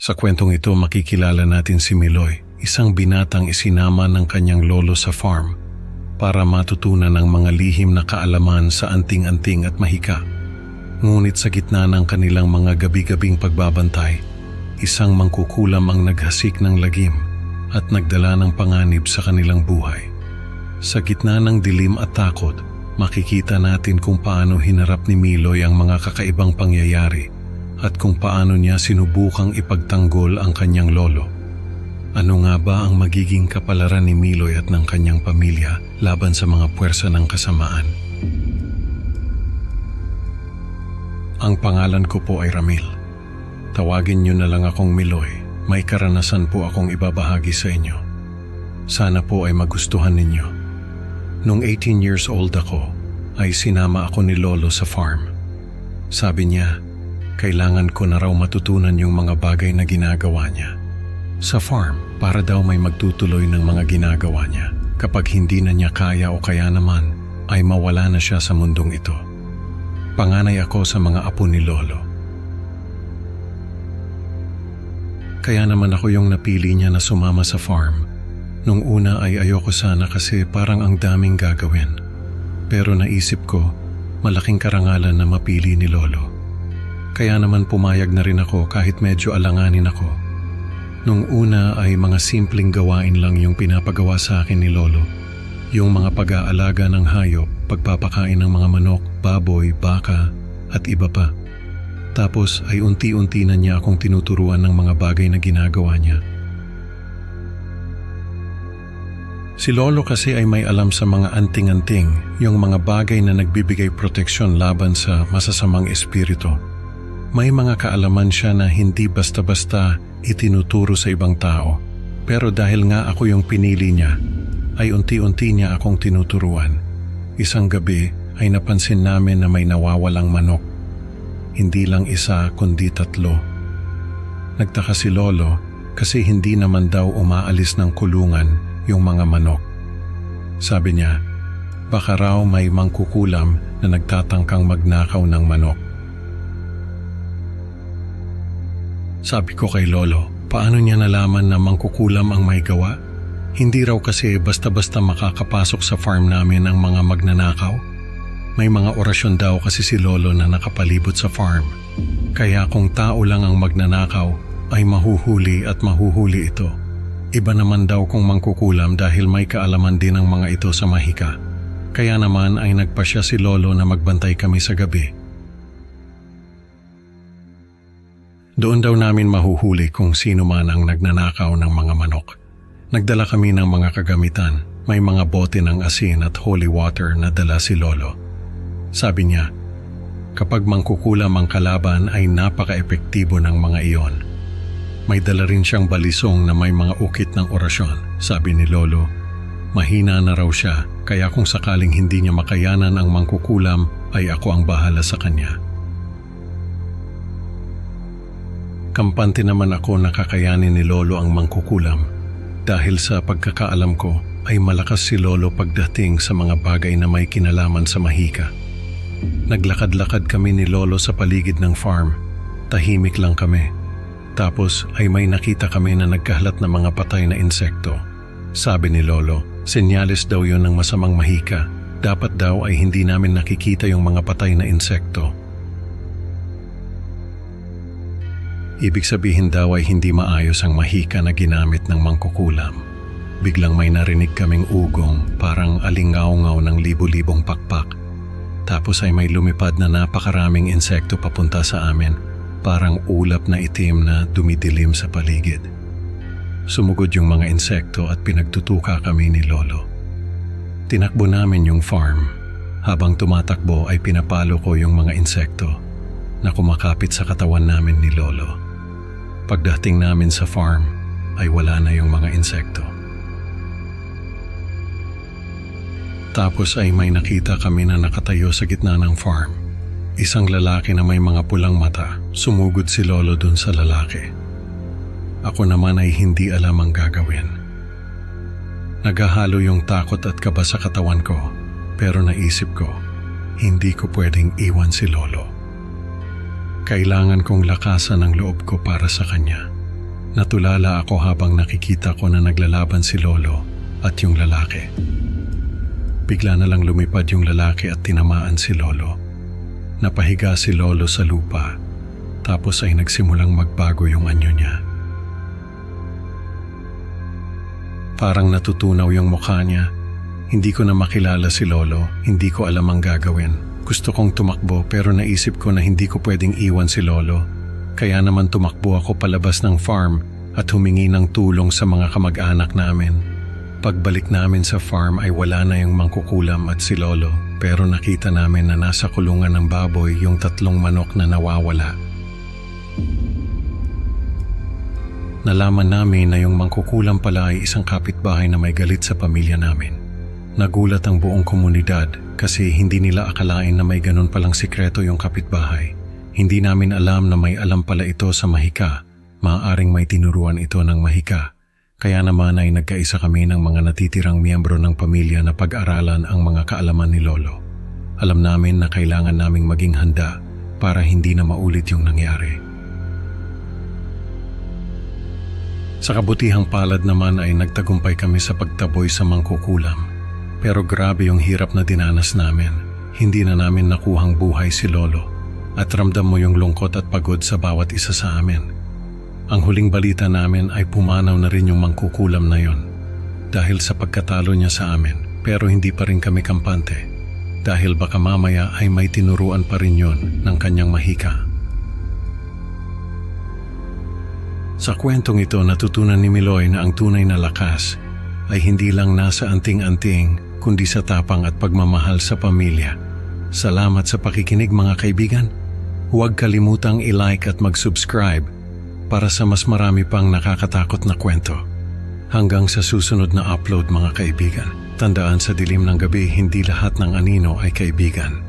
Sa kwentong ito makikilala natin si Miloy, isang binatang isinama ng kanyang lolo sa farm para matutunan ng mga lihim na kaalaman sa anting-anting at mahika. Ngunit sa gitna ng kanilang mga gabi-gabing pagbabantay, isang mangkukulam ang naghasik ng lagim at nagdala ng panganib sa kanilang buhay. Sa gitna ng dilim at takot, makikita natin kung paano hinarap ni Miloy ang mga kakaibang pangyayari at kung paano niya sinubukang ipagtanggol ang kanyang lolo. Ano nga ba ang magiging kapalaran ni Miloy at ng kanyang pamilya laban sa mga puwersa ng kasamaan? Ang pangalan ko po ay Ramil. Tawagin niyo na lang akong Miloy. May karanasan po akong ibabahagi sa inyo. Sana po ay magustuhan ninyo. Nung 18 years old ako, ay sinama ako ni lolo sa farm. Sabi niya, kailangan ko na raw matutunan yung mga bagay na ginagawa niya. Sa farm, para daw may magtutuloy ng mga ginagawa niya. Kapag hindi na niya kaya o kaya naman, ay mawala na siya sa mundong ito. Panganay ako sa mga apo ni lolo. Kaya naman ako yung napili niya na sumama sa farm. Nung una ay ayoko sana kasi parang ang daming gagawin. Pero naisip ko, malaking karangalan na mapili ni lolo. Kaya naman pumayag na rin ako kahit medyo alanganin ako. Nung una ay mga simpleng gawain lang yung pinapagawa sa akin ni lolo. Yung mga pag-aalaga ng hayop, pagpapakain ng mga manok, baboy, baka at iba pa. Tapos ay unti-unti na niya akong tinuturuan ng mga bagay na ginagawa niya. Si lolo kasi ay may alam sa mga anting-anting, yung mga bagay na nagbibigay proteksyon laban sa masasamang espiritu. May mga kaalaman siya na hindi basta-basta itinuturo sa ibang tao. Pero dahil nga ako yung pinili niya, ay unti-unti niya akong tinuturuan. Isang gabi ay napansin namin na may nawawalang manok. Hindi lang isa kundi 3. Nagtaka si lolo kasi hindi naman daw umaalis ng kulungan yung mga manok. Sabi niya, baka raw may mangkukulam na nagtatangkang magnakaw ng manok. Sabi ko kay lolo, paano niya nalaman na mangkukulam ang may gawa? Hindi raw kasi basta-basta makakapasok sa farm namin ang mga magnanakaw. May mga orasyon daw kasi si lolo na nakapalibot sa farm. Kaya kung tao lang ang magnanakaw, ay mahuhuli at mahuhuli ito. Iba naman daw kung mangkukulam dahil may kaalaman din ang mga ito sa mahika. Kaya naman ay nagpasya si lolo na magbantay kami sa gabi. Doon daw namin mahuhuli kung sino man ang nagnanakaw ng mga manok. Nagdala kami ng mga kagamitan. May mga bote ng asin at holy water na dala si lolo. Sabi niya, kapag mangkukulam ang kalaban ay napaka-epektibo ng mga iyon. May dala rin siyang balisong na may mga ukit ng orasyon. Sabi ni lolo, mahina na raw siya kaya kung sakaling hindi niya makayanan ang mangkukulam ay ako ang bahala sa kanya. Kampante naman ako na kakayanin ni lolo ang mangkukulam dahil sa pagkakaalam ko ay malakas si lolo pagdating sa mga bagay na may kinalaman sa mahika. Naglakad-lakad kami ni lolo sa paligid ng farm. Tahimik lang kami. Tapos ay may nakita kami na nagkahalat na mga patay na insekto. Sabi ni lolo, senyales daw yon ng masamang mahika. Dapat daw ay hindi namin nakikita yung mga patay na insekto. Ibig sabihin daw ay hindi maayos ang mahika na ginamit ng mangkukulam. Biglang may narinig kaming ugong, parang alingaw-ngaw ng libu-libong pakpak. Tapos ay may lumipad na napakaraming insekto papunta sa amin, parang ulap na itim na dumidilim sa paligid. Sumugod yung mga insekto at pinagtutuka kami ni lolo. Tinakbo namin yung farm. Habang tumatakbo ay pinapalo ko yung mga insekto na kumakapit sa katawan namin ni lolo. Pagdating namin sa farm ay wala na yung mga insekto. Tapos ay may nakita kami na nakatayo sa gitna ng farm. Isang lalaki na may mga pulang mata. Sumugod si lolo dun sa lalaki. Ako naman ay hindi alam ang gagawin. Naghahalo yung takot at kaba sa katawan ko, pero naisip ko, hindi ko pwedeng iwan si lolo. Kailangan kong lakasan ang loob ko para sa kanya. Natulala ako habang nakikita ko na naglalaban si Lolo at yung lalaki. Bigla na lang lumipad yung lalaki at tinamaan si Lolo. Napahiga si Lolo sa lupa, tapos ay nagsimulang magbago yung anyo niya. Parang natutunaw yung mukha niya. Hindi ko na makilala si Lolo, hindi ko alam ang gagawin. Gusto kong tumakbo pero naisip ko na hindi ko pwedeng iwan si Lolo. Kaya naman tumakbo ako palabas ng farm at humingi ng tulong sa mga kamag-anak namin. Pagbalik namin sa farm ay wala na yung mangkukulam at si Lolo, pero nakita namin na nasa kulungan ng baboy yung 3 manok na nawawala. Nalaman namin na yung mangkukulam pala ay isang kapitbahay na may galit sa pamilya namin. Nagulat ang buong komunidad kasi hindi nila akalain na may ganun palang sikreto yung kapitbahay. Hindi namin alam na may alam pala ito sa Mahika. Maaaring may tinuruan ito ng Mahika. Kaya naman ay nagkaisa kami ng mga natitirang miyembro ng pamilya na pag-aralan ang mga kaalaman ni Lolo. Alam namin na kailangan naming maging handa para hindi na maulit yung nangyari. Sa kabutihang palad naman ay nagtagumpay kami sa pagtaboy sa mangkukulam. Pero grabe yung hirap na dinanas namin. Hindi na namin nakuhang buhay si Lolo. At ramdam mo yung lungkot at pagod sa bawat isa sa amin. Ang huling balita namin ay pumanaw na rin yung mangkukulam na yon. Dahil sa pagkatalo niya sa amin, pero hindi pa rin kami kampante. Dahil baka mamaya ay may tinuruan pa rin yon ng kanyang Mahika. Sa kwentong ito natutunan ni Miloy na ang tunay na lakas ay hindi lang nasa anting-anting kundi sa tapang at pagmamahal sa pamilya. Salamat sa pakikinig mga kaibigan. Huwag kalimutang i-like at mag-subscribe para sa mas marami pang nakakatakot na kwento. Hanggang sa susunod na upload mga kaibigan. Tandaan sa dilim ng gabi, hindi lahat ng anino ay kaibigan.